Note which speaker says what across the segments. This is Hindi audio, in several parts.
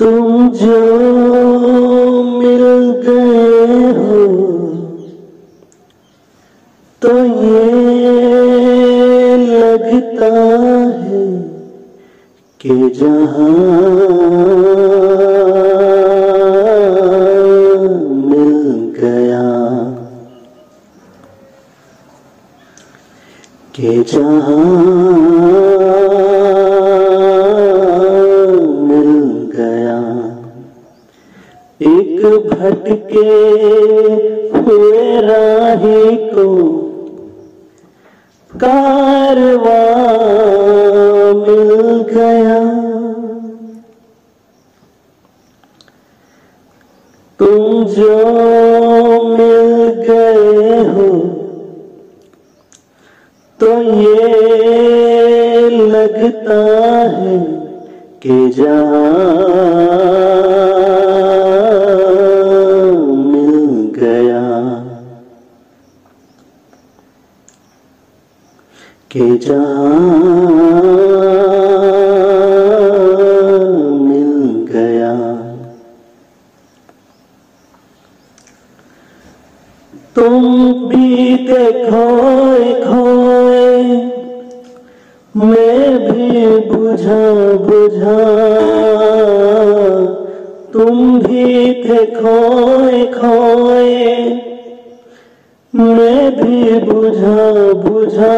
Speaker 1: तुम जो मिल गए हो तो ये लगता है कि जहां मिल गया, कि जहां मिल गया। एक भटके हुए राही को कारवां मिल गया। तुम जो मिल गए हो तो ये लगता है कि जहां मिल गया, कि जहां मिल गया। तुम भी खोए खोए, मैं भी बुझा बुझा। तुम भी थे खोए खोए, मैं भी बुझा बुझा।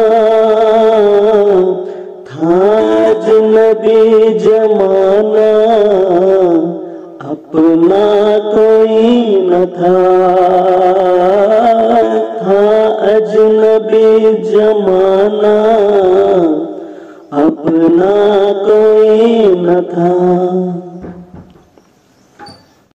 Speaker 1: था अजनबी जमाना, अपना कोई न था। था अजनबी जमाना, अपना कोई न था।